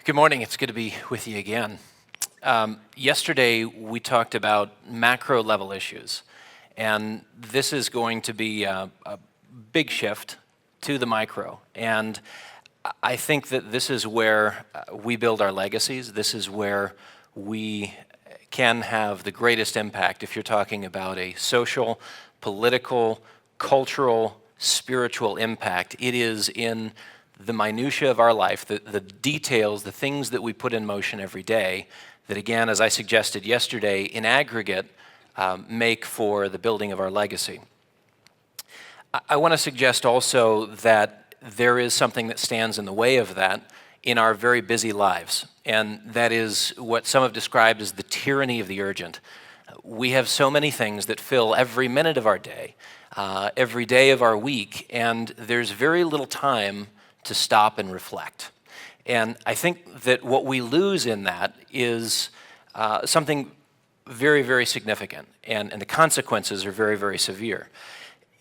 Good morning. It's good to be with you again. Yesterday, we talked about macro level issues, and this is going to be a big shift to the micro. And I think that this is where we build our legacies. This is where we can have the greatest impact if you're talking about a social, political, cultural, spiritual impact. It is in the minutia of our life, the details, the things that we put in motion every day that, again, as I suggested yesterday, in aggregate, make for the building of our legacy. I want to suggest also that there is something that stands in the way of that in our very busy lives, and that is what some have described as the tyranny of the urgent. We have so many things that fill every minute of our day, every day of our week, and there's very little time to stop and reflect. And I think that what we lose in that is something very, very significant, and the consequences are very, very severe.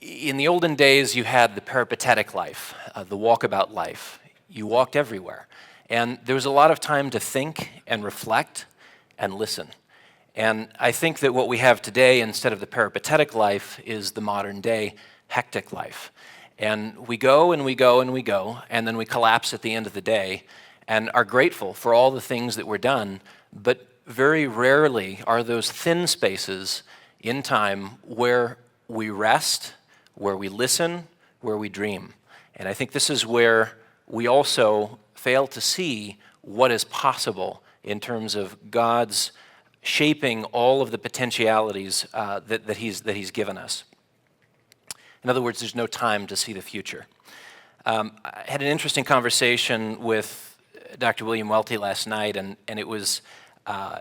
In the olden days, you had the peripatetic life, the walkabout life. You walked everywhere. And there was a lot of time to think and reflect and listen. And I think that what we have today, instead of the peripatetic life, is the modern day hectic life. And we go and we go and we go, and then we collapse at the end of the day and are grateful for all the things that were done, but very rarely are those thin spaces in time where we rest, where we listen, where we dream. And I think this is where we also fail to see what is possible in terms of God's shaping all of the potentialities that He's given us. In other words, there's no time to see the future. I had an interesting conversation with Dr. William Welty last night, and it was a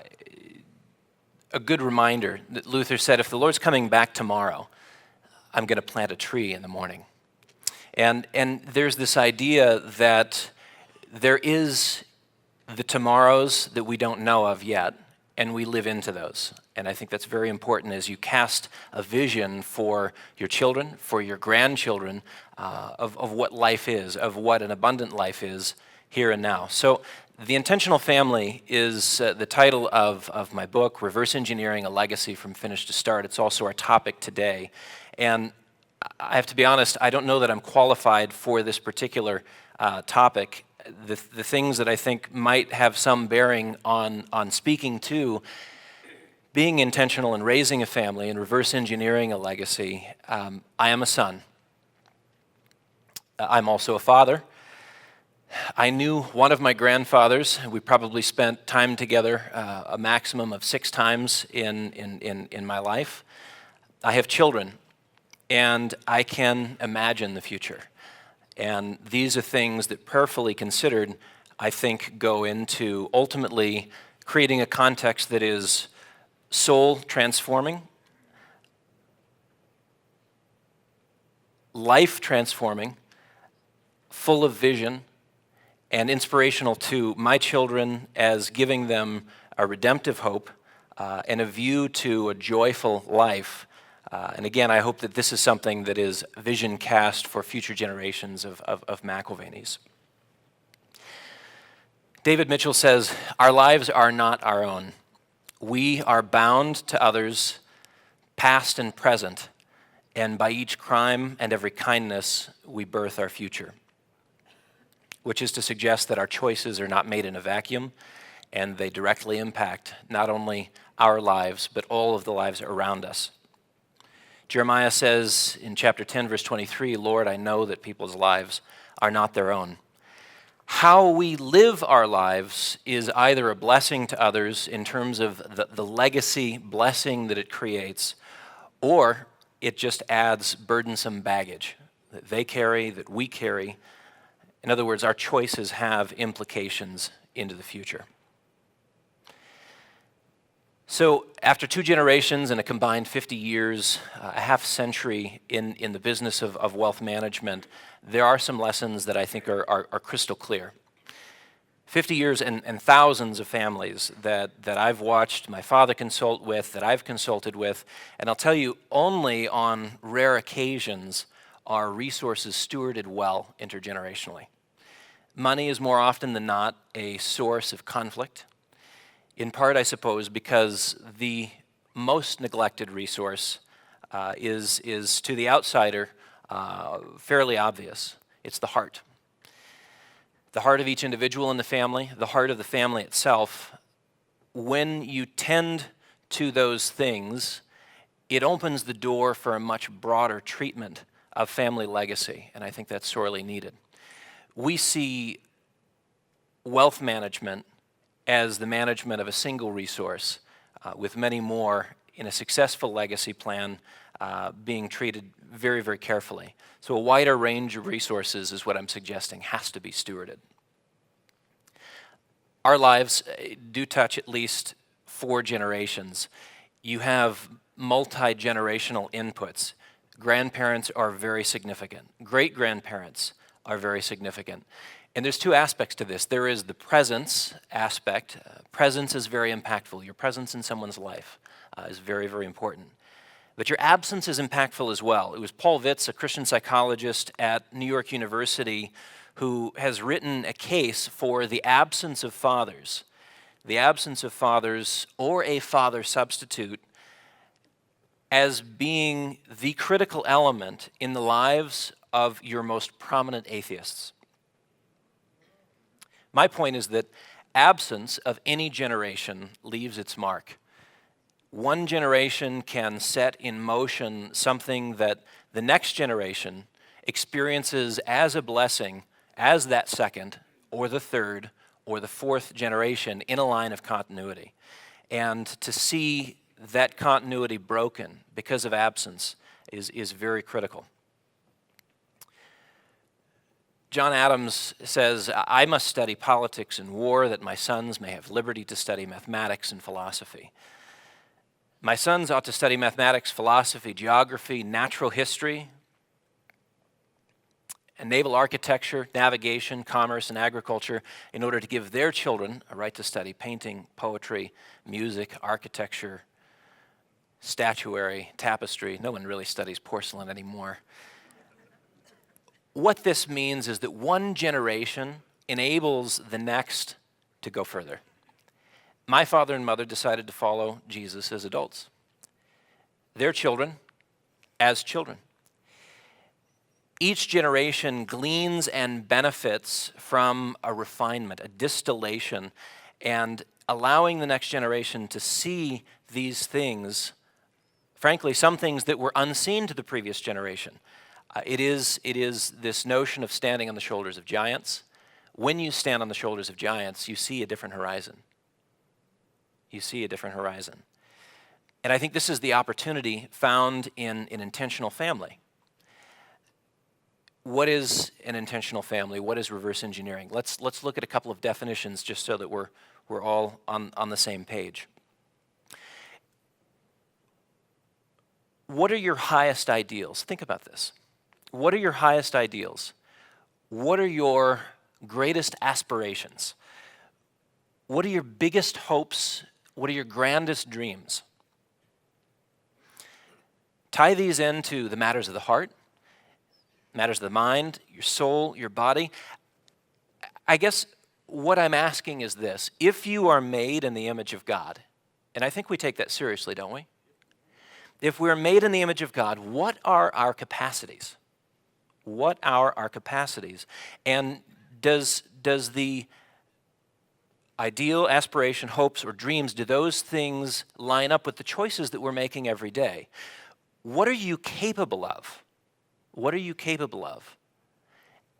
good reminder that Luther said, if the Lord's coming back tomorrow, I'm going to plant a tree in the morning. And there's this idea that there is the tomorrows that we don't know of yet, and we live into those. And I think that's very important as you cast a vision for your children, for your grandchildren, of what life is, of what an abundant life is here and now. So The Intentional Family is the title of my book, Reverse Engineering a Legacy from Finish to Start. It's also our topic today. And I have to be honest, I don't know that I'm qualified for this particular topic. The things that I think might have some bearing on speaking to being intentional and raising a family and reverse engineering a legacy. I am a son. I'm also a father. I knew one of my grandfathers. We probably spent time together a maximum of 6 times in my life. I have children, and I can imagine the future. And these are things that, prayerfully considered, I think go into ultimately creating a context that is soul transforming, life transforming, full of vision, and inspirational to my children as giving them a redemptive hope and a view to a joyful life. And again, I hope that this is something that is vision cast for future generations of McAlvanys. David Mitchell says, our lives are not our own. We are bound to others, past and present, and by each crime and every kindness, we birth our future. Which is to suggest that our choices are not made in a vacuum, and they directly impact not only our lives, but all of the lives around us. Jeremiah says in chapter 10, verse 23, Lord, I know that people's lives are not their own. How we live our lives is either a blessing to others in terms of the legacy blessing that it creates, or it just adds burdensome baggage that they carry, that we carry. In other words, our choices have implications into the future. So after 2 generations and a combined 50 years, a half century in the business of wealth management, there are some lessons that I think are crystal clear. 50 years and thousands of families that I've watched my father consult with, that I've consulted with, and I'll tell you, only on rare occasions are resources stewarded well intergenerationally. Money is more often than not a source of conflict, in part, I suppose, because the most neglected resource is to the outsider fairly obvious. It's the heart. The heart of each individual in the family, the heart of the family itself. When you tend to those things, it opens the door for a much broader treatment of family legacy, and I think that's sorely needed. We see wealth management as the management of a single resource, with many more in a successful legacy plan being treated very, very carefully. So a wider range of resources is what I'm suggesting has to be stewarded. Our lives do touch at least 4 generations. You have multi-generational inputs. Grandparents are very significant. Great-grandparents are very significant. And there's 2 aspects to this. There is the presence aspect. Presence is very impactful. Your presence in someone's life is very, very important. But your absence is impactful as well. It was Paul Vitz, a Christian psychologist at New York University, who has written a case for the absence of fathers or a father substitute as being the critical element in the lives of your most prominent atheists. My point is that absence of any generation leaves its mark. One generation can set in motion something that the next generation experiences as a blessing as that second or the third or the fourth generation in a line of continuity. And to see that continuity broken because of absence is very critical. John Adams says, "I must study politics and war that my sons may have liberty to study mathematics and philosophy. My sons ought to study mathematics, philosophy, geography, natural history, and naval architecture, navigation, commerce, and agriculture in order to give their children a right to study painting, poetry, music, architecture, statuary, tapestry." No one really studies porcelain anymore. What this means is that one generation enables the next to go further. My father and mother decided to follow Jesus as adults. Their children as children. Each generation gleans and benefits from a refinement, a distillation, and allowing the next generation to see these things, frankly, some things that were unseen to the previous generation. It is this notion of standing on the shoulders of giants. When you stand on the shoulders of giants, you see a different horizon. You see a different horizon. And I think this is the opportunity found in an intentional family. What is an intentional family? What is reverse engineering? Let's look at a couple of definitions just so that we're all on the same page. What are your highest ideals? Think about this. What are your highest ideals? What are your greatest aspirations? What are your biggest hopes? What are your grandest dreams? Tie these into the matters of the heart, matters of the mind, your soul, your body. I guess what I'm asking is this. If you are made in the image of God, and I think we take that seriously, don't we? If we're made in the image of God, what are our capacities? What are our capacities? And does the ideal, aspiration, hopes, or dreams, do those things line up with the choices that we're making every day? What are you capable of? What are you capable of?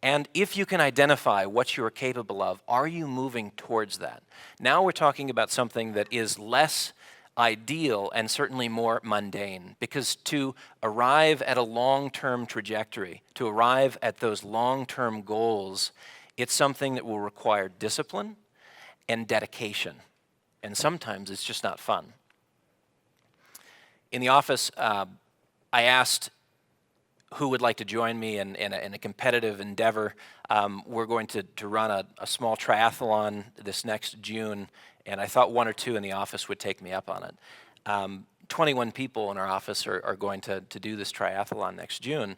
And if you can identify what you are capable of, are you moving towards that? Now we're talking about something that is less ideal and certainly more mundane, because to arrive at a long-term trajectory, to arrive at those long-term goals, it's something that will require discipline and dedication. And sometimes it's just not fun. In the office, I asked who would like to join me in a competitive endeavor. We're going to run a small triathlon this next June, and I thought 1 or 2 in the office would take me up on it. 21 people in our office are going to do this triathlon next June,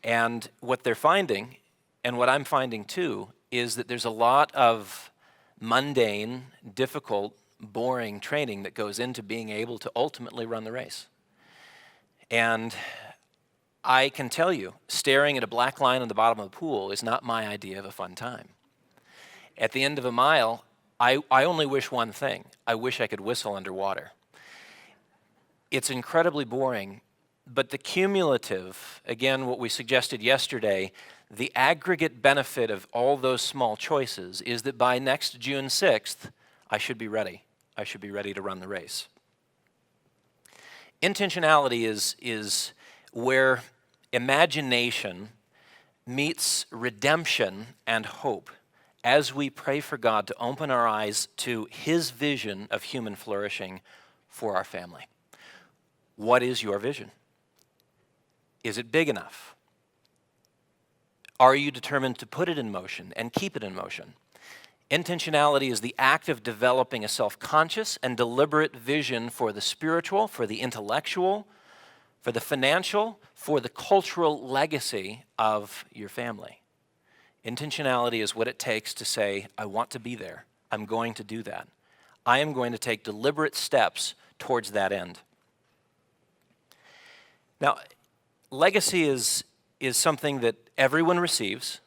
and what they're finding, and what I'm finding too, is that there's a lot of mundane, difficult, boring training that goes into being able to ultimately run the race. And I can tell you, staring at a black line on the bottom of the pool is not my idea of a fun time. At the end of a mile, I only wish one thing. I wish I could whistle underwater. It's incredibly boring, but the cumulative, again, what we suggested yesterday, the aggregate benefit of all those small choices is that by next June 6th, I should be ready. I should be ready to run the race. Intentionality is where imagination meets redemption and hope as we pray for God to open our eyes to His vision of human flourishing for our family. What is your vision? Is it big enough? Are you determined to put it in motion and keep it in motion? Intentionality is the act of developing a self-conscious and deliberate vision for the spiritual, for the intellectual, for the financial, for the cultural legacy of your family. Intentionality is what it takes to say, I want to be there. I'm going to do that. I am going to take deliberate steps towards that end. Now, legacy is something that everyone receives.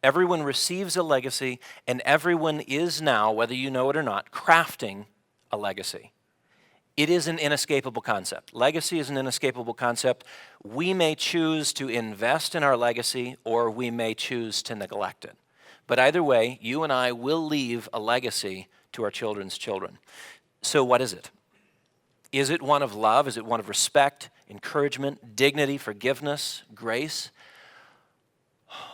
Everyone receives a legacy, and everyone is now, whether you know it or not, crafting a legacy. It is an inescapable concept. Legacy is an inescapable concept. We may choose to invest in our legacy, or we may choose to neglect it. But either way, you and I will leave a legacy to our children's children. So what is it? Is it one of love? Is it one of respect, encouragement, dignity, forgiveness, grace?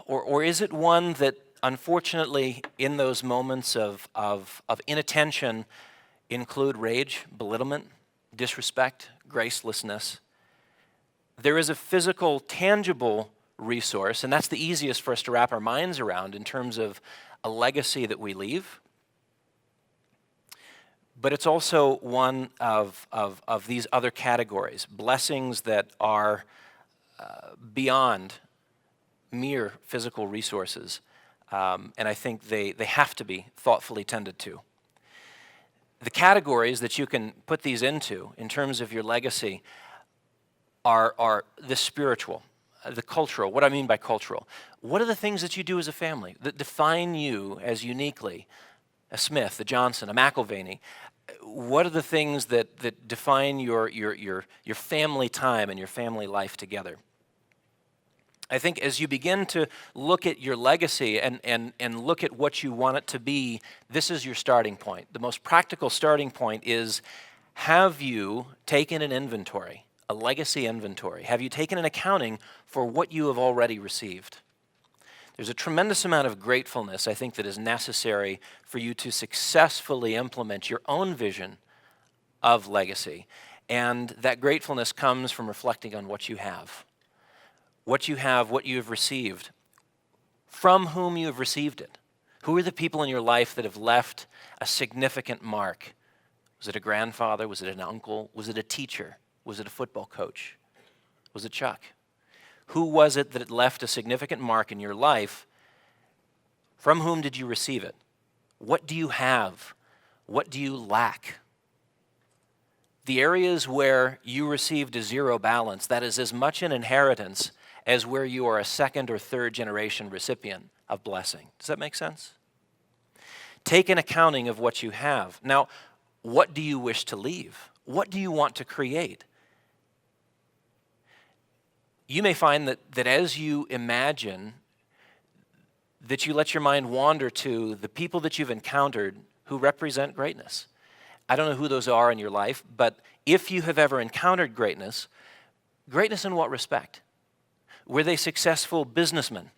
Or is it one that, unfortunately, in those moments of inattention, include rage, belittlement, disrespect, gracelessness? There is a physical, tangible resource, and that's the easiest for us to wrap our minds around in terms of a legacy that we leave. But it's also one of these other categories, blessings that are beyond mere physical resources, and I think they have to be thoughtfully tended to. The categories that you can put these into in terms of your legacy are the spiritual, the cultural. What I mean by cultural, what are the things that you do as a family that define you as uniquely a Smith, a Johnson, a McAlvany? What are the things that define your family time and your family life together? I think as you begin to look at your legacy and look at what you want it to be, this is your starting point. The most practical starting point is, have you taken an inventory, a legacy inventory? Have you taken an accounting for what you have already received? There's a tremendous amount of gratefulness, I think, that is necessary for you to successfully implement your own vision of legacy. And that gratefulness comes from reflecting on what you have. What you have, what you have received, from whom you have received it. Who are the people in your life that have left a significant mark? Was it a grandfather? Was it an uncle? Was it a teacher? Was it a football coach? Was it Chuck? Who was it that left a significant mark in your life? From whom did you receive it? What do you have? What do you lack? The areas where you received a zero balance, that is as much an inheritance as where you are a second or third generation recipient of blessing. Does that make sense? Take an accounting of what you have. Now, what do you wish to leave? What do you want to create? You may find that as you imagine, that you let your mind wander to the people that you've encountered who represent greatness. I don't know who those are in your life, but if you have ever encountered greatness in what respect? Were they successful businessmen?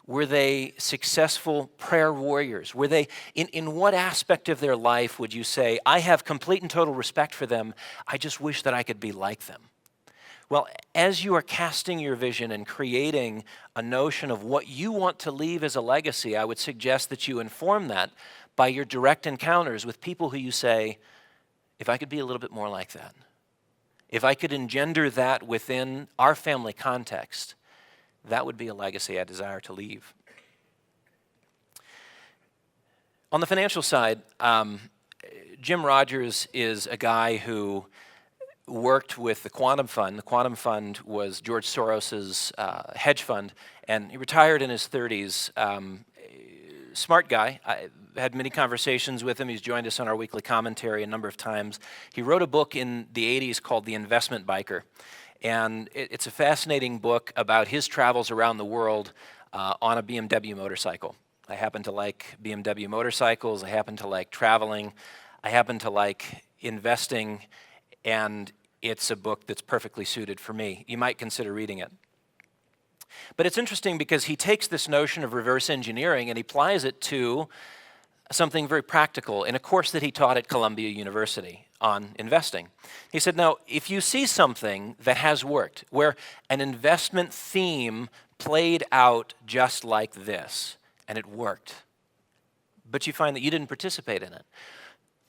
Were they successful prayer warriors? Were they, in what aspect of their life would you say, I have complete and total respect for them, I just wish that I could be like them? Well, as you are casting your vision and creating a notion of what you want to leave as a legacy, I would suggest that you inform that by your direct encounters with people who you say, if I could be a little bit more like that, if I could engender that within our family context, that would be a legacy I desire to leave. On the financial side, Jim Rogers is a guy who worked with the Quantum Fund. The Quantum Fund was George Soros's hedge fund, and he retired in his 30s. Smart guy. I had many conversations with him. He's joined us on our weekly commentary a number of times. He wrote a book in the 80s called The Investment Biker, and it's a fascinating book about his travels around the world on a BMW motorcycle. I happen to like BMW motorcycles. I happen to like traveling. I happen to like investing, and it's a book that's perfectly suited for me. You might consider reading it. But it's interesting because he takes this notion of reverse engineering and he applies it to something very practical in a course that he taught at Columbia University on investing. He said, now, if you see something that has worked, where an investment theme played out just like this, and it worked, but you find that you didn't participate in it,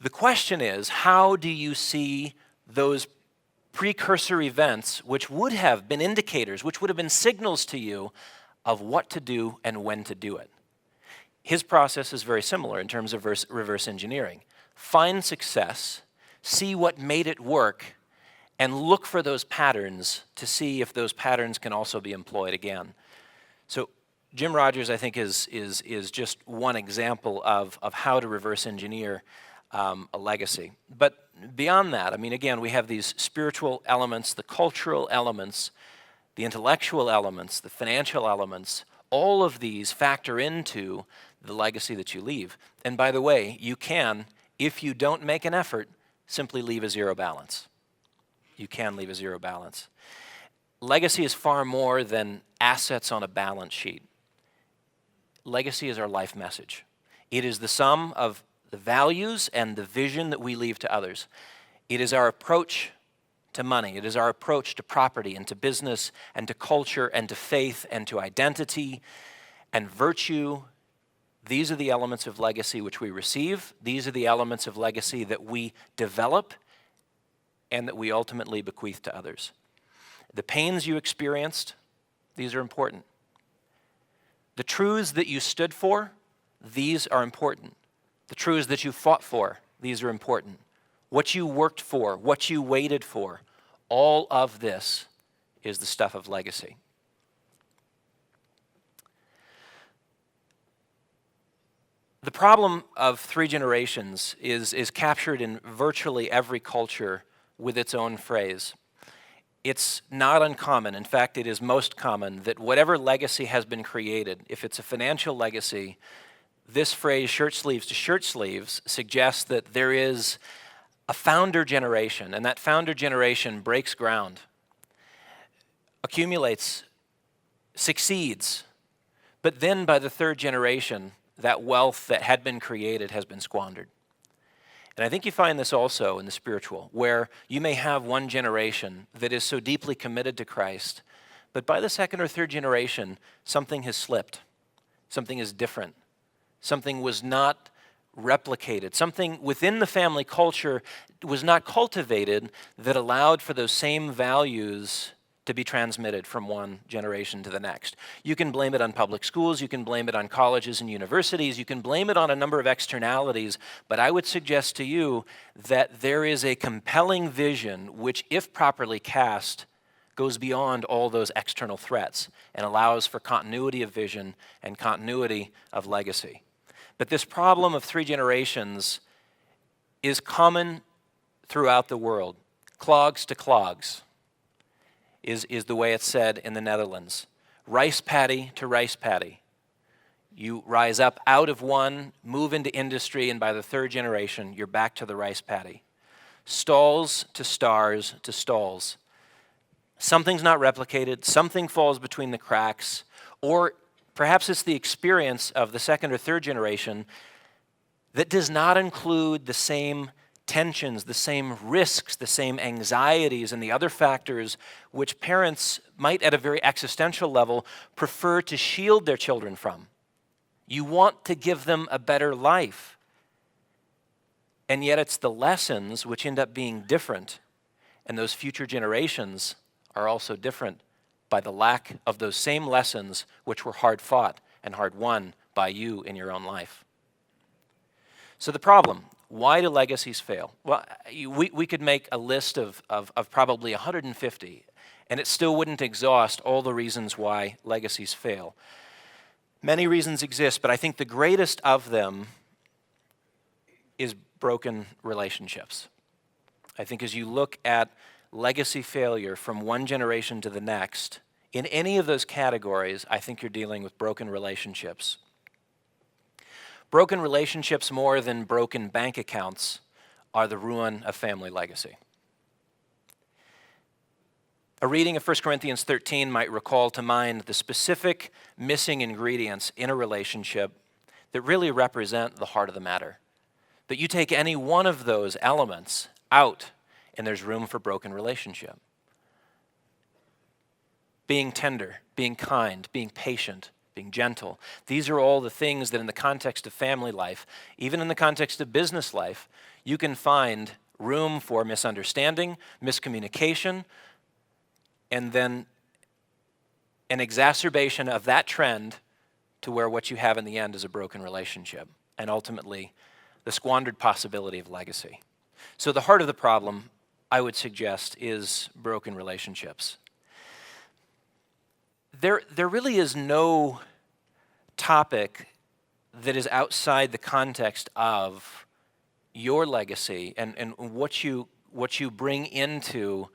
the question is, how do you see those precursor events which would have been indicators, which would have been signals to you of what to do and when to do it? His process is very similar in terms of reverse engineering. Find success, see what made it work, and look for those patterns to see if those patterns can also be employed again. So Jim Rogers, I think, is just one example of how to reverse engineer a legacy. But beyond that, I mean, again, we have these spiritual elements, the cultural elements, the intellectual elements, the financial elements. All of these factor into the legacy that you leave. And by the way, you can, if you don't make an effort, simply leave a zero balance. You can leave a zero balance. Legacy is far more than assets on a balance sheet. Legacy is our life message. It is the sum of the values and the vision that we leave to others. It is our approach to money. It is our approach to property and to business and to culture and to faith and to identity and virtue. These are the elements of legacy which we receive. These are the elements of legacy that we develop and that we ultimately bequeath to others. The pains you experienced, these are important. The truths that you stood for, these are important. The truths that you fought for, these are important. What you worked for, what you waited for, all of this is the stuff of legacy. The problem of three generations is captured in virtually every culture with its own phrase. It's not uncommon, in fact, it is most common, that whatever legacy has been created, if it's a financial legacy, this phrase, shirt sleeves to shirt sleeves, suggests that there is a founder generation, and that founder generation breaks ground, accumulates, succeeds, but then by the third generation, that wealth that had been created has been squandered. And I think you find this also in the spiritual, where you may have one generation that is so deeply committed to Christ, but by the second or third generation, something has slipped, something is different. Something was not replicated. Something within the family culture was not cultivated that allowed for those same values to be transmitted from one generation to the next. You can blame it on public schools, you can blame it on colleges and universities, you can blame it on a number of externalities, but I would suggest to you that there is a compelling vision which, if properly cast, goes beyond all those external threats and allows for continuity of vision and continuity of legacy. But this problem of three generations is common throughout the world. Clogs to clogs is the way it's said in the Netherlands. Rice paddy to rice paddy. You rise up out of one, move into industry, and by the third generation, you're back to the rice paddy. Stalls to stars to stalls. Something's not replicated, something falls between the cracks, or perhaps it's the experience of the second or third generation that does not include the same tensions, the same risks, the same anxieties, and the other factors which parents might, at a very existential level, prefer to shield their children from. You want to give them a better life. And yet it's the lessons which end up being different, and those future generations are also different by the lack of those same lessons which were hard fought and hard won by you in your own life. So the problem, why do legacies fail? Well, we could make a list of probably 150, and it still wouldn't exhaust all the reasons why legacies fail. Many reasons exist, but I think the greatest of them is broken relationships. I think as you look at legacy failure from one generation to the next, in any of those categories, I think you're dealing with broken relationships. Broken relationships more than broken bank accounts are the ruin of family legacy. A reading of 1 Corinthians 13 might recall to mind the specific missing ingredients in a relationship that really represent the heart of the matter. But you take any one of those elements out, and there's room for broken relationship. Being tender, being kind, being patient, being gentle. These are all the things that in the context of family life, even in the context of business life, you can find room for misunderstanding, miscommunication, and then an exacerbation of that trend to where what you have in the end is a broken relationship, and ultimately the squandered possibility of legacy. So the heart of the problem, I would suggest, is broken relationships. There really is no topic that is outside the context of your legacy and what you bring into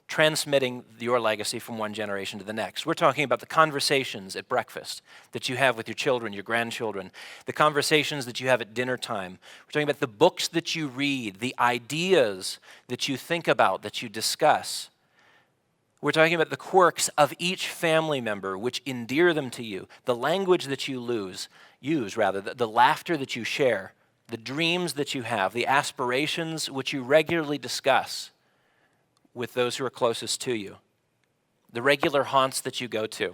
transmitting your legacy from one generation to the next. We're talking about the conversations at breakfast that you have with your children, your grandchildren, the conversations that you have at dinner time. We're talking about the books that you read, the ideas that you think about, that you discuss. We're talking about the quirks of each family member which endear them to you, the language that you use, the laughter that you share, the dreams that you have, the aspirations which you regularly discuss with those who are closest to you, the regular haunts that you go to.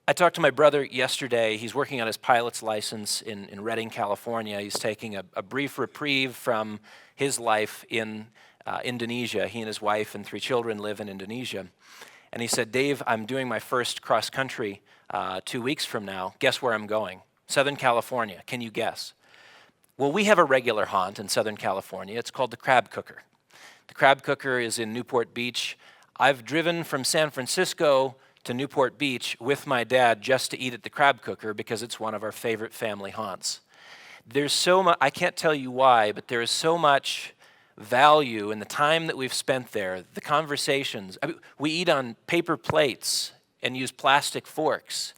I talked to my brother yesterday. He's working on his pilot's license in Redding, California. He's taking a brief reprieve from his life in Indonesia. He and his wife and 3 children live in Indonesia. And he said, Dave, I'm doing my first cross-country 2 weeks from now. Guess where I'm going? Southern California. Can you guess? Well, we have a regular haunt in Southern California. It's called the Crab Cooker. The Crab Cooker is in Newport Beach. I've driven from San Francisco to Newport Beach with my dad just to eat at the Crab Cooker because it's one of our favorite family haunts. There's so much, I can't tell you why, but there is so much value in the time that we've spent there, the conversations. We eat on paper plates and use plastic forks,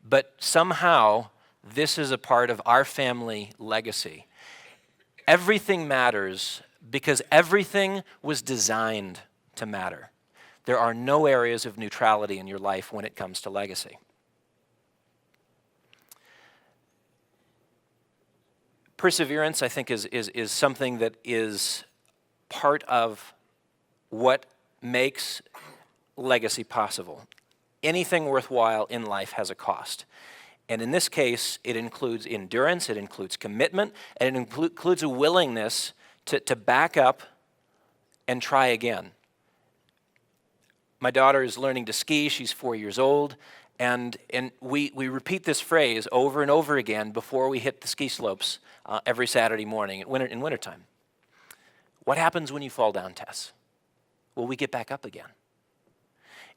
but somehow this is a part of our family legacy. Everything matters because everything was designed to matter. There are no areas of neutrality in your life when it comes to legacy. Perseverance, I think, is something that is part of what makes legacy possible. Anything worthwhile in life has a cost. And in this case, it includes endurance, it includes commitment, and it includes a willingness to back up and try again. My daughter is learning to ski. She's 4 years old. And we repeat this phrase over and over again before we hit the ski slopes every Saturday morning in wintertime. What happens when you fall down, Tess? Well, we get back up again.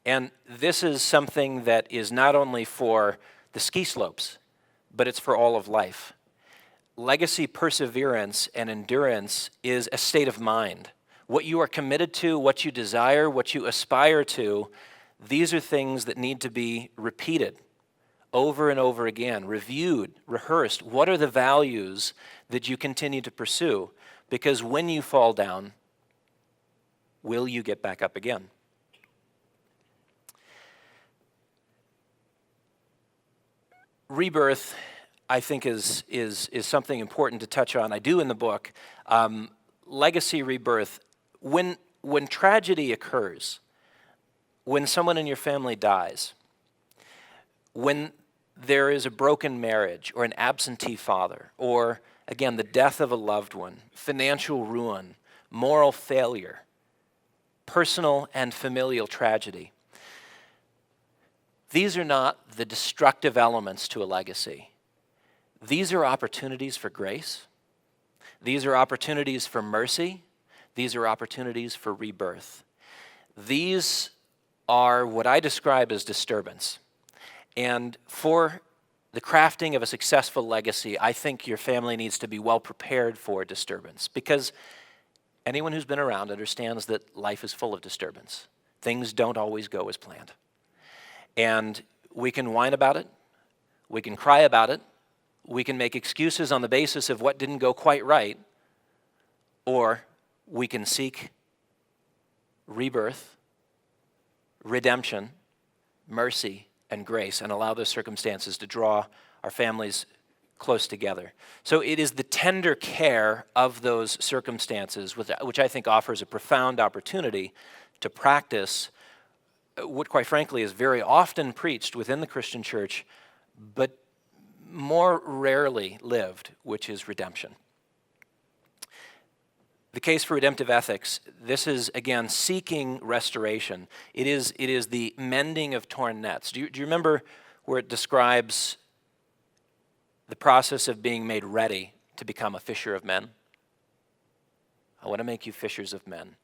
And this is something that is not only for the ski slopes, but it's for all of life. Legacy perseverance and endurance is a state of mind. What you are committed to, what you desire, what you aspire to, these are things that need to be repeated over and over again, reviewed, rehearsed. What are the values that you continue to pursue? Because when you fall down, will you get back up again? Rebirth, I think, is something important to touch on. I do in the book. Legacy rebirth. When tragedy occurs, when someone in your family dies, when there is a broken marriage or an absentee father, or again, the death of a loved one, financial ruin, moral failure, personal and familial tragedy, these are not the destructive elements to a legacy. These are opportunities for grace. These are opportunities for mercy. These are opportunities for rebirth. These are what I describe as disturbance. And for the crafting of a successful legacy, I think your family needs to be well prepared for disturbance, because anyone who's been around understands that life is full of disturbance. Things don't always go as planned. And we can whine about it, we can cry about it, we can make excuses on the basis of what didn't go quite right, or we can seek rebirth, redemption, mercy, and grace, and allow those circumstances to draw our families close together. So it is the tender care of those circumstances which I think offers a profound opportunity to practice what, quite frankly, is very often preached within the Christian church, but more rarely lived, which is redemption. The case for redemptive ethics, this is, again, seeking restoration. It is the mending of torn nets. Do you remember where it describes the process of being made ready to become a fisher of men? I want to make you fishers of men.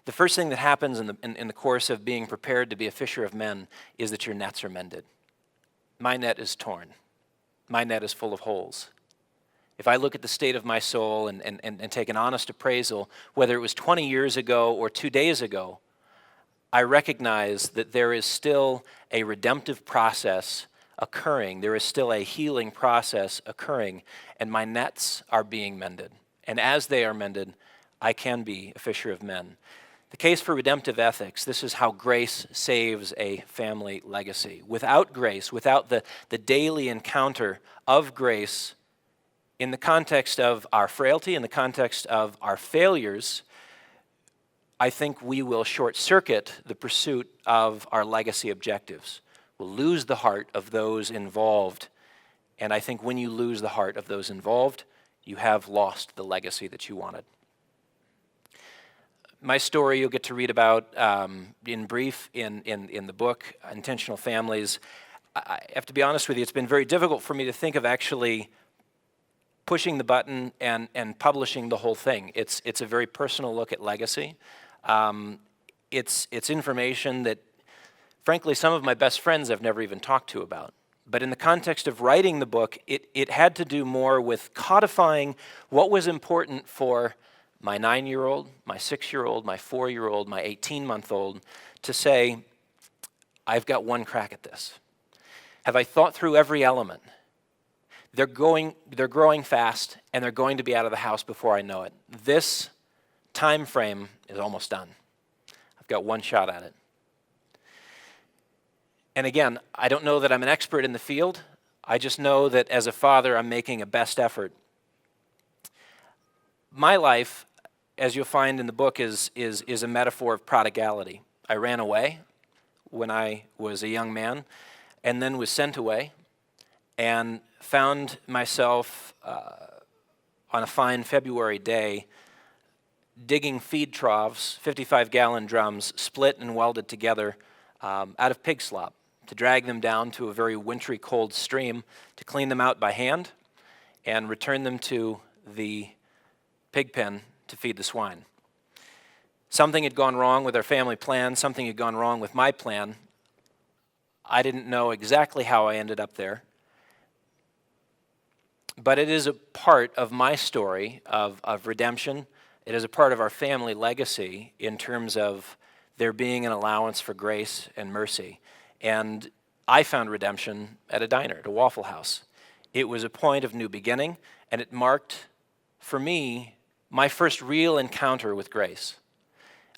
The first thing that happens in the course of being prepared to be a fisher of men is that your nets are mended. My net is torn. My net is full of holes. If I look at the state of my soul and take an honest appraisal, whether it was 20 years ago or 2 days ago, I recognize that there is still a redemptive process occurring. There is still a healing process occurring, and my nets are being mended. And as they are mended, I can be a fisher of men. The case for redemptive ethics, this is how grace saves a family legacy. Without grace, without the daily encounter of grace, in the context of our frailty, in the context of our failures, I think we will short-circuit the pursuit of our legacy objectives. We'll lose the heart of those involved. And I think when you lose the heart of those involved, you have lost the legacy that you wanted. My story you'll get to read about in brief in the book, Intentional Families. I have to be honest with you, it's been very difficult for me to think of actually pushing the button and publishing the whole thing. It's a very personal look at legacy. It's information that, frankly, some of my best friends I've never even talked to about. But in the context of writing the book, it had to do more with codifying what was important for my 9-year-old, my 6-year-old, my 4-year-old, my 18-month-old, to say, I've got one crack at this. Have I thought through every element? They're growing fast, and they're going to be out of the house before I know it. This time frame is almost done. I've got one shot at it. And again, I don't know that I'm an expert in the field. I just know that as a father, I'm making a best effort. My life, as you'll find in the book, is a metaphor of prodigality. I ran away when I was a young man, and then was sent away, and found myself on a fine February day digging feed troughs, 55-gallon drums, split and welded together out of pig slop, to drag them down to a very wintry cold stream, to clean them out by hand, and return them to the pig pen to feed the swine. Something had gone wrong with our family plan, something had gone wrong with my plan. I didn't know exactly how I ended up there. But it is a part of my story of redemption. It is a part of our family legacy in terms of there being an allowance for grace and mercy. And I found redemption at a diner, at a Waffle House. It was a point of new beginning, and it marked, for me, my first real encounter with grace.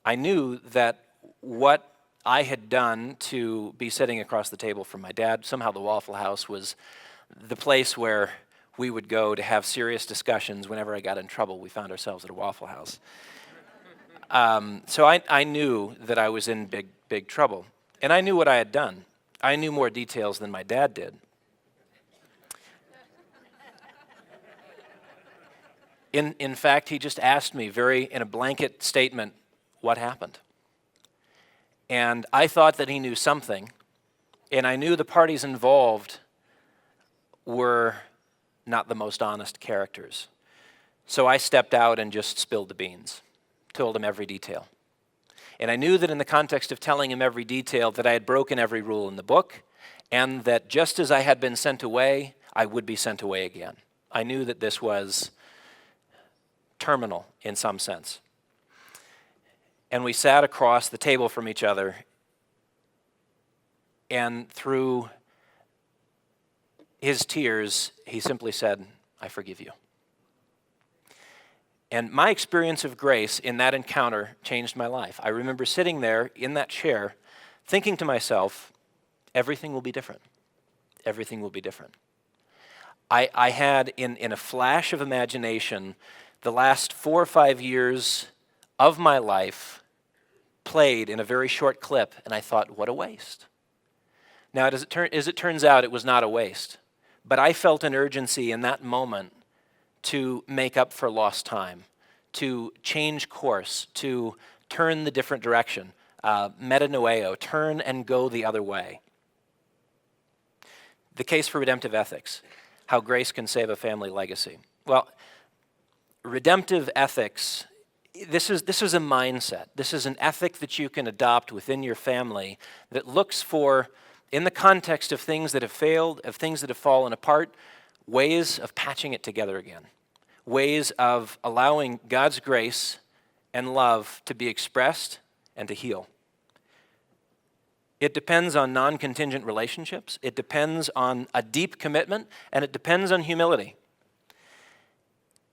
I knew that what I had done to be sitting across the table from my dad, somehow the Waffle House was the place where we would go to have serious discussions. Whenever I got in trouble, we found ourselves at a Waffle House. So I knew that I was in big trouble. And I knew what I had done. I knew more details than my dad did. In fact, he just asked me in a blanket statement, what happened? And I thought that he knew something, and I knew the parties involved were not the most honest characters. So I stepped out and just spilled the beans, told him every detail. And I knew that in the context of telling him every detail that I had broken every rule in the book, and that just as I had been sent away, I would be sent away again. I knew that this was terminal in some sense. And we sat across the table from each other, and through his tears, he simply said, "I forgive you." And my experience of grace in that encounter changed my life. I remember sitting there in that chair, thinking to myself, everything will be different. Everything will be different. I had, in a flash of imagination, the last 4 or 5 years of my life played in a very short clip, and I thought, what a waste. Now, as it turns out, it was not a waste. But I felt an urgency in that moment to make up for lost time, to change course, to turn the different direction, metanoeo, turn and go the other way. The case for redemptive ethics, how grace can save a family legacy. Well, redemptive ethics, this is a mindset. This is an ethic that you can adopt within your family that looks for, in the context of things that have failed, of things that have fallen apart, ways of patching it together again, ways of allowing God's grace and love to be expressed and to heal. It depends on non-contingent relationships, it depends on a deep commitment, and it depends on humility.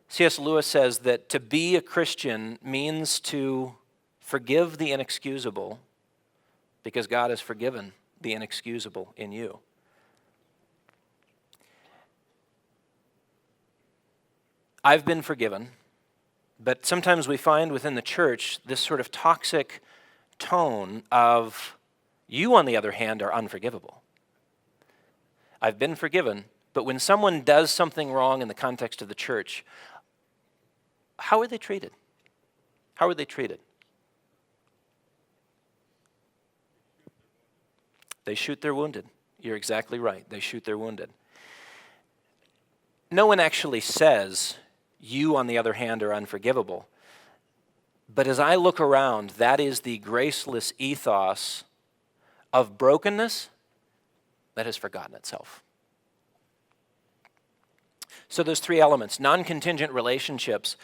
C.S. Lewis says that to be a Christian means to forgive the inexcusable because God has forgiven the inexcusable in you. I've been forgiven, but sometimes we find within the church this sort of toxic tone of, you on the other hand are unforgivable. I've been forgiven, but when someone does something wrong in the context of the church, how are they treated? How are they treated? They shoot their wounded. You're exactly right. They shoot their wounded. No one actually says, you, on the other hand, are unforgivable. But as I look around, that is the graceless ethos of brokenness that has forgotten itself. So there's 3 elements. Non-contingent relationships.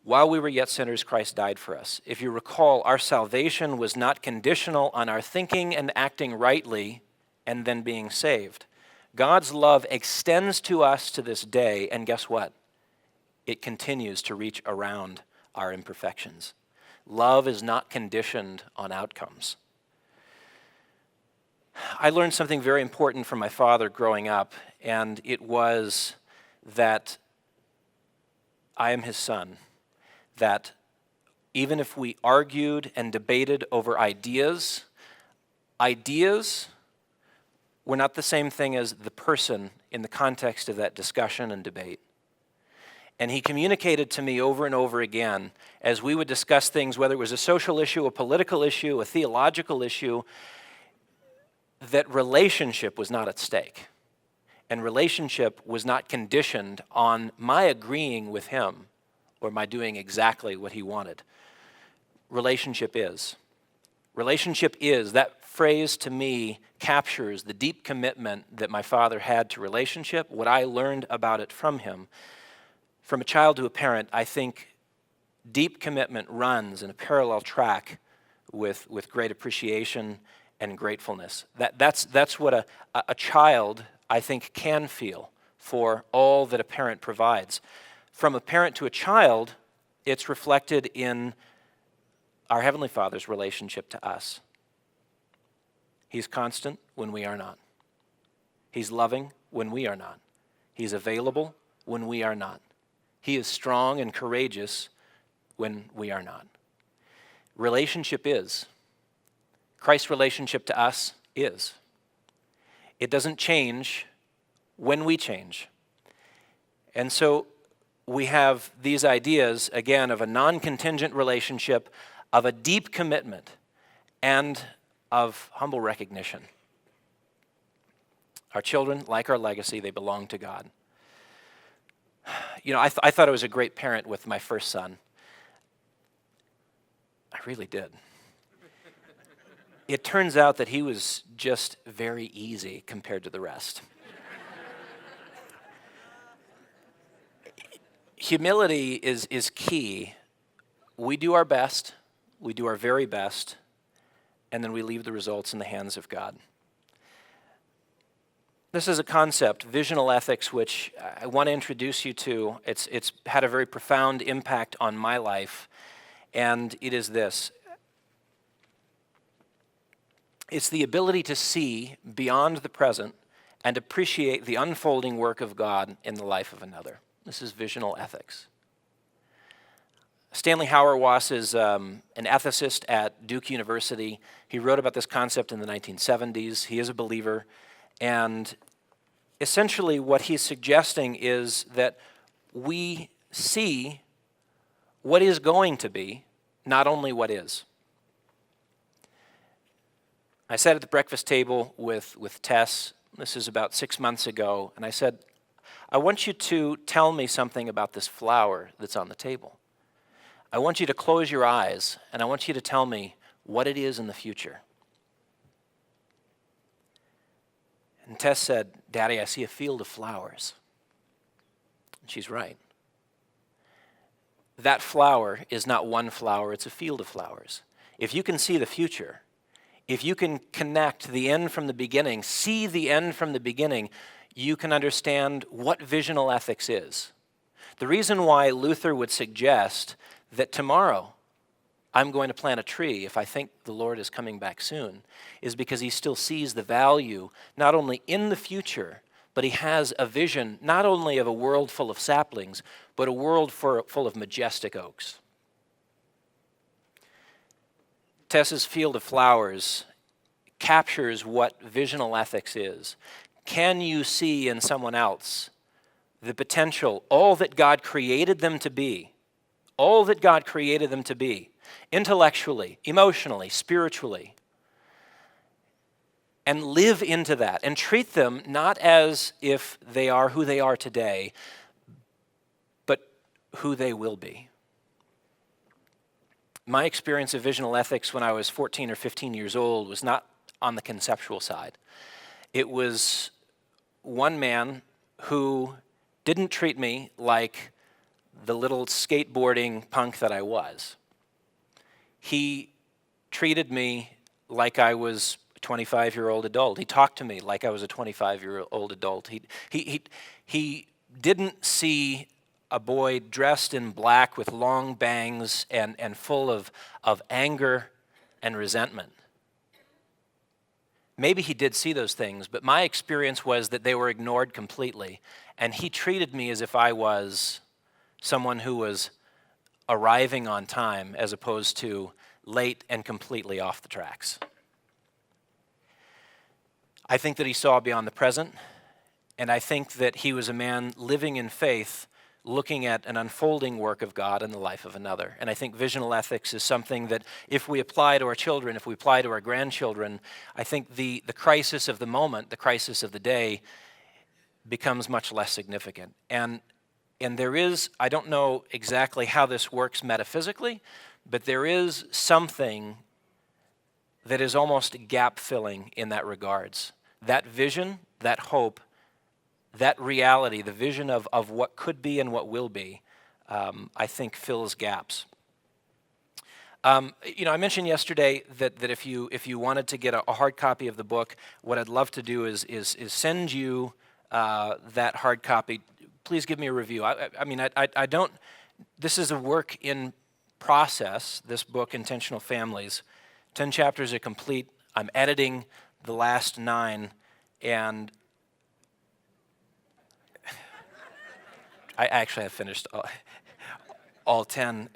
While we were yet sinners, Christ died for us. If you recall, our salvation was not conditional on our thinking and acting rightly and then being saved. God's love extends to us to this day, and guess what? It continues to reach around our imperfections. Love is not conditioned on outcomes. I learned something very important from my father growing up, and it was that I am his son. That even if we argued and debated over ideas were not the same thing as the person in the context of that discussion and debate. And he communicated to me over and over again as we would discuss things, whether it was a social issue, a political issue, a theological issue, that relationship was not at stake. And relationship was not conditioned on my agreeing with him or my doing exactly what he wanted. Relationship is. Relationship is, that phrase to me captures the deep commitment that my father had to relationship, what I learned about it from him. From a child to a parent, I think deep commitment runs in a parallel track with great appreciation and gratefulness. That's what a child, I think, can feel for all that a parent provides. From a parent to a child, it's reflected in our Heavenly Father's relationship to us. He's constant when we are not. He's loving when we are not. He's available when we are not. He is strong and courageous when we are not. Relationship is. Christ's relationship to us is. It doesn't change when we change. And so we have these ideas, again, of a non-contingent relationship, of a deep commitment, and of humble recognition. Our children, like our legacy, they belong to God. I thought I was a great parent with my first son. I really did. It turns out that he was just very easy compared to the rest. Humility is key. We do our best, we do our very best, and then we leave the results in the hands of God. This is a concept, visional ethics, which I want to introduce you to. It's had a very profound impact on my life, and it is this. It's the ability to see beyond the present and appreciate the unfolding work of God in the life of another. This is visional ethics. Stanley Hauerwas is an ethicist at Duke University. He wrote about this concept in the 1970s. He is a believer. And essentially what he's suggesting is that we see what is going to be, not only what is. I sat at the breakfast table with Tess, this is about 6 months ago, and I said, I want you to tell me something about this flower that's on the table. I want you to close your eyes, and I want you to tell me what it is in the future. And Tess said, Daddy, I see a field of flowers. And she's right. That flower is not one flower, it's a field of flowers. If you can see the future, if you can connect the end from the beginning, see the end from the beginning, you can understand what visional ethics is. The reason why Luther would suggest that tomorrow I'm going to plant a tree if I think the Lord is coming back soon is because he still sees the value not only in the future, but he has a vision not only of a world full of saplings, but a world full of majestic oaks. Tess's field of flowers captures what visional ethics is. Can you see in someone else the potential, all that God created them to be, all that God created them to be, intellectually, emotionally, spiritually, and live into that and treat them not as if they are who they are today, but who they will be. My experience of visional ethics when I was 14 or 15 years old was not on the conceptual side. It was one man who didn't treat me like the little skateboarding punk that I was. He treated me like I was a 25-year-old adult. He talked to me like I was a 25-year-old adult. He didn't see a boy dressed in black with long bangs and full of anger and resentment. Maybe he did see those things, but my experience was that they were ignored completely, and he treated me as if I was someone who was arriving on time as opposed to late and completely off the tracks. I think that he saw beyond the present, and I think that he was a man living in faith, looking at an unfolding work of God in the life of another. And I think visional ethics is something that if we apply to our children, if we apply to our grandchildren, I think the crisis of the moment, the crisis of the day, becomes much less significant. And there is, I don't know exactly how this works metaphysically, but there is something that is almost gap-filling in that regards. That vision, that hope, that reality, the vision of what could be and what will be, I think fills gaps. I mentioned yesterday that if you wanted to get a hard copy of the book, what I'd love to do is send you that hard copy. Please give me a review. I don't. This is a work in process. This book, Intentional Families, 10 chapters are complete. I'm editing the last 9, and I actually have finished all 10.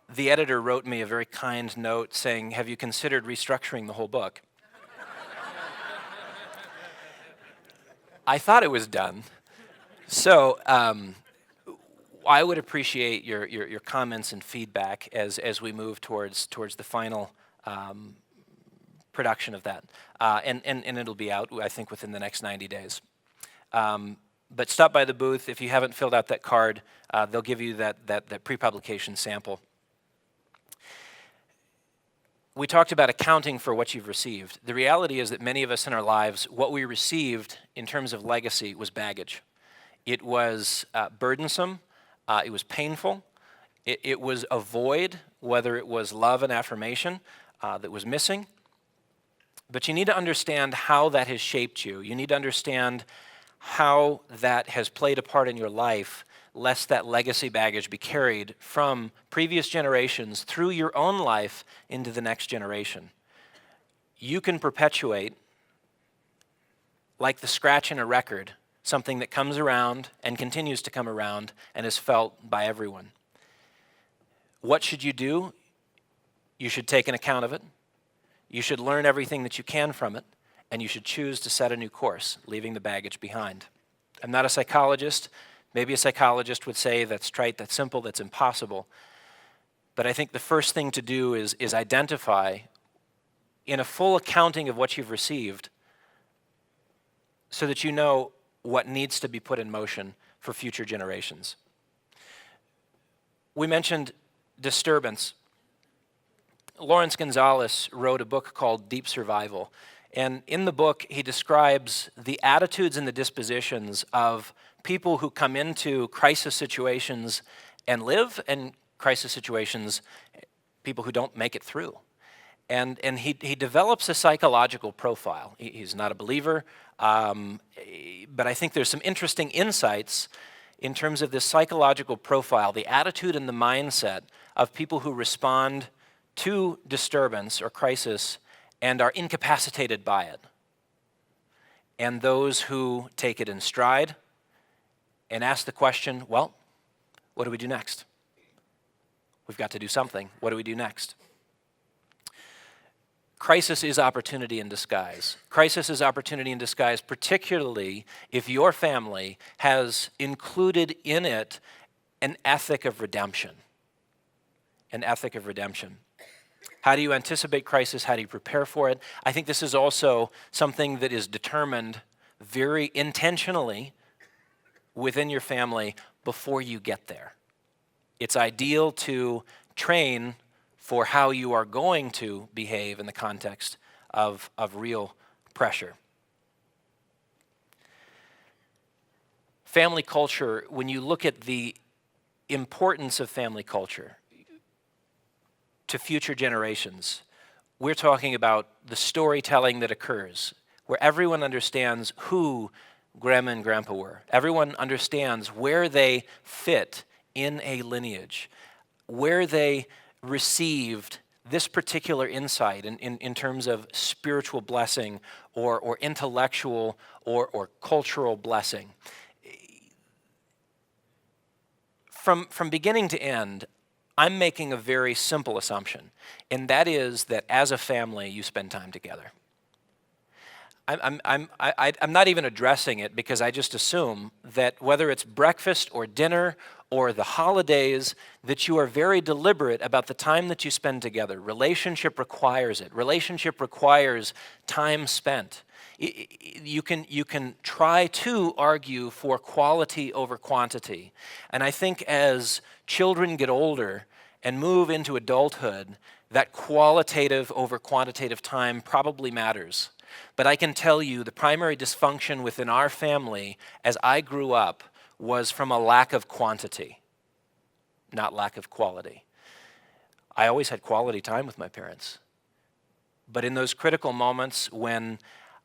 The editor wrote me a very kind note saying, "Have you considered restructuring the whole book?" I thought it was done. So I would appreciate your comments and feedback as we move towards the final production of that. And it'll be out, I think, within the next 90 days. But stop by the booth. If you haven't filled out that card, they'll give you that pre-publication sample. We talked about accounting for what you've received. The reality is that many of us in our lives, what we received in terms of legacy was baggage. It was burdensome, it was painful, it was a void, whether it was love and affirmation that was missing. But you need to understand how that has shaped you. You need to understand how that has played a part in your life, lest that legacy baggage be carried from previous generations through your own life into the next generation. You can perpetuate, like the scratch in a record, something that comes around and continues to come around and is felt by everyone. What should you do? You should take an account of it. You should learn everything that you can from it, and you should choose to set a new course, leaving the baggage behind. I'm not a psychologist. Maybe a psychologist would say that's trite, that's simple, that's impossible. But I think the first thing to do is identify in a full accounting of what you've received so that you know what needs to be put in motion for future generations. We mentioned disturbance. Lawrence Gonzalez wrote a book called Deep Survival. And in the book, he describes the attitudes and the dispositions of people who come into crisis situations and live, and crisis situations, people who don't make it through. And he develops a psychological profile. He's not a believer, but I think there's some interesting insights in terms of this psychological profile, the attitude and the mindset of people who respond to disturbance or crisis and are incapacitated by it, and those who take it in stride and ask the question, well, what do we do next? We've got to do something. What do we do next? Crisis is opportunity in disguise. Crisis is opportunity in disguise, particularly if your family has included in it an ethic of redemption. An ethic of redemption. How do you anticipate crisis? How do you prepare for it? I think this is also something that is determined very intentionally within your family before you get there. It's ideal to train for how you are going to behave in the context of real pressure. Family culture, when you look at the importance of family culture to future generations, we're talking about the storytelling that occurs, where everyone understands who Grandma and Grandpa were. Everyone understands where they fit in a lineage, where they received this particular insight in terms of spiritual blessing or intellectual or cultural blessing. From beginning to end, I'm making a very simple assumption, and that is that as a family, you spend time together. I'm not even addressing it because I just assume that whether it's breakfast or dinner or the holidays, that you are very deliberate about the time that you spend together. Relationship requires it. Relationship requires time spent. You can try to argue for quality over quantity. And I think as children get older and move into adulthood, that qualitative over quantitative time probably matters. But I can tell you the primary dysfunction within our family as I grew up was from a lack of quantity, not lack of quality. I always had quality time with my parents. But in those critical moments when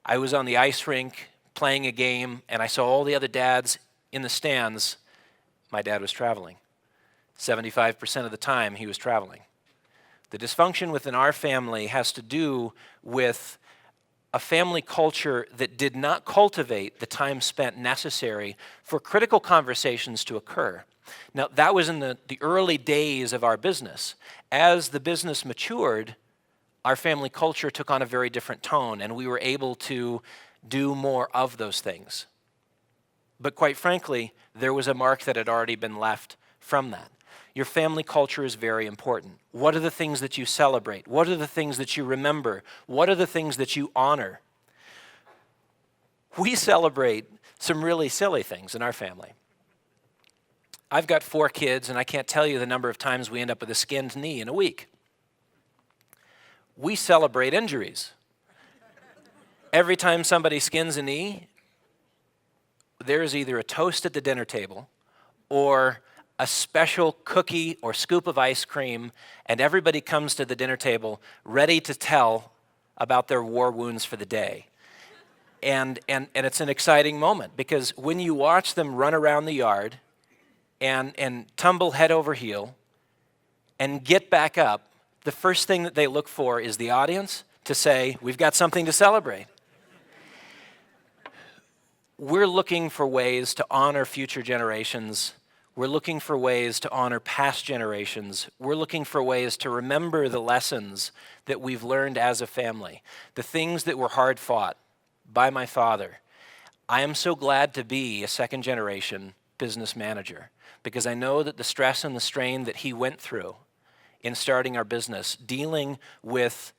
I was on the ice rink playing a game and I saw all the other dads in the stands, my dad was traveling. 75% of the time he was traveling. The dysfunction within our family has to do with a family culture that did not cultivate the time spent necessary for critical conversations to occur. Now, that was in the early days of our business. As the business matured, our family culture took on a very different tone, and we were able to do more of those things. But quite frankly, there was a mark that had already been left from that. Your family culture is very important. What are the things that you celebrate? What are the things that you remember? What are the things that you honor? We celebrate some really silly things in our family. I've got 4 kids, and I can't tell you the number of times we end up with a skinned knee in a week. We celebrate injuries. Every time somebody skins a knee, there's either a toast at the dinner table or a special cookie or scoop of ice cream, and everybody comes to the dinner table ready to tell about their war wounds for the day. And it's an exciting moment, because when you watch them run around the yard and tumble head over heel and get back up, the first thing that they look for is the audience to say, we've got something to celebrate. We're looking for ways to honor future generations. We're looking for ways to honor past generations. We're looking for ways to remember the lessons that we've learned as a family, the things that were hard fought by my father. I am so glad to be a second generation business manager, because I know that the stress and the strain that he went through in starting our business, dealing with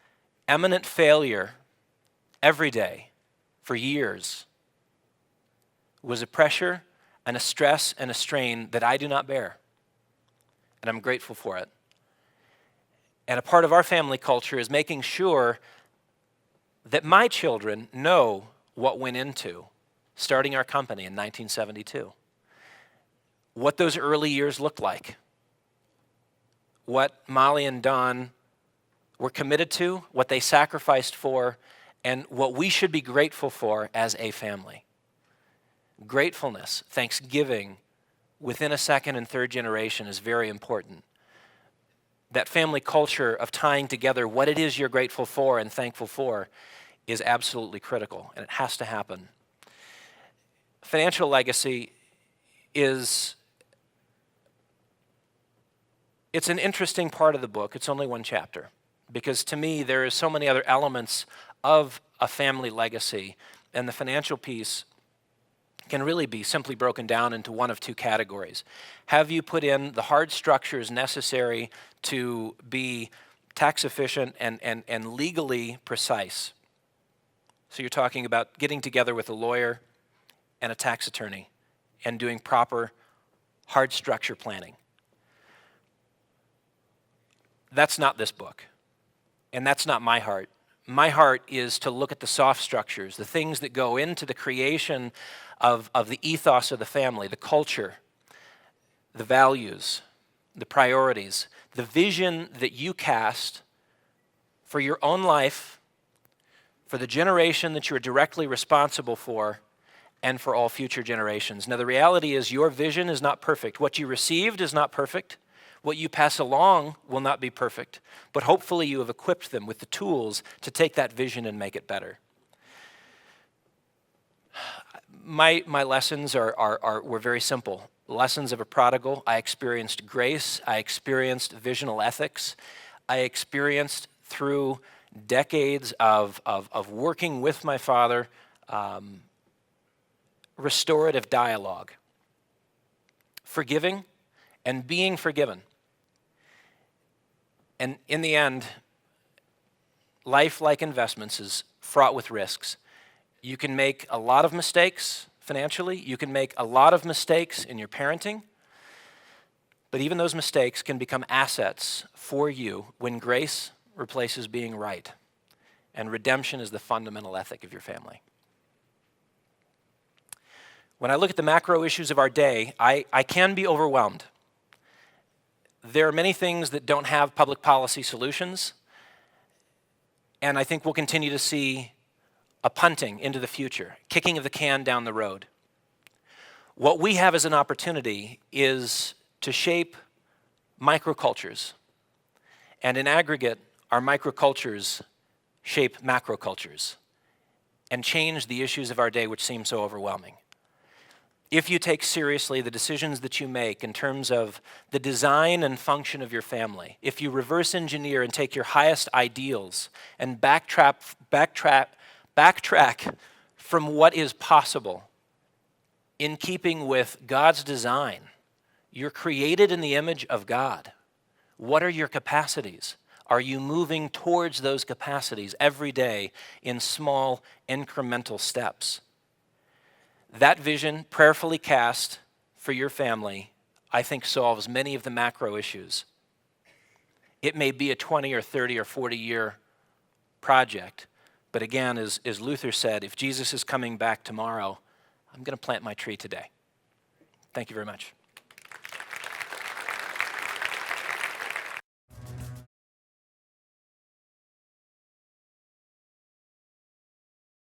imminent failure every day for years, was a pressure and a stress and a strain that I do not bear. And I'm grateful for it. And a part of our family culture is making sure that my children know what went into starting our company in 1972. What those early years looked like. What Molly and Don were committed to, what they sacrificed for, and what we should be grateful for as a family. Gratefulness, thanksgiving within a second and third generation is very important. That family culture of tying together what it is you're grateful for and thankful for is absolutely critical, and it has to happen. Financial legacy it's an interesting part of the book. It's only 1 chapter, because to me there is so many other elements of a family legacy, and the financial piece can really be simply broken down into one of 2 categories. Have you put in the hard structures necessary to be tax efficient and legally precise? So you're talking about getting together with a lawyer and a tax attorney and doing proper hard structure planning. That's not this book, and that's not my heart. My heart is to look at the soft structures, the things that go into the creation of the ethos of the family, the culture, the values, the priorities, the vision that you cast for your own life, for the generation that you're directly responsible for, and for all future generations. Now, the reality is your vision is not perfect. What you received is not perfect. What you pass along will not be perfect, but hopefully you have equipped them with the tools to take that vision and make it better. My lessons were very simple. Lessons of a prodigal. I experienced grace. I experienced visional ethics. I experienced through decades of working with my father, restorative dialogue, forgiving and being forgiven. And in the end, life, like investments, is fraught with risks. You can make a lot of mistakes financially. You can make a lot of mistakes in your parenting. But even those mistakes can become assets for you when grace replaces being right. And redemption is the fundamental ethic of your family. When I look at the macro issues of our day, I can be overwhelmed. There are many things that don't have public policy solutions, and I think we'll continue to see a punting into the future, kicking of the can down the road. What we have as an opportunity is to shape microcultures, and in aggregate, our microcultures shape macrocultures and change the issues of our day which seem so overwhelming. If you take seriously the decisions that you make in terms of the design and function of your family, if you reverse engineer and take your highest ideals and backtrack from what is possible in keeping with God's design, you're created in the image of God. What are your capacities? Are you moving towards those capacities every day in small incremental steps? That vision, prayerfully cast for your family, I think solves many of the macro issues. It may be a 20 or 30 or 40-year project, but again, as Luther said, if Jesus is coming back tomorrow, I'm going to plant my tree today. Thank you very much.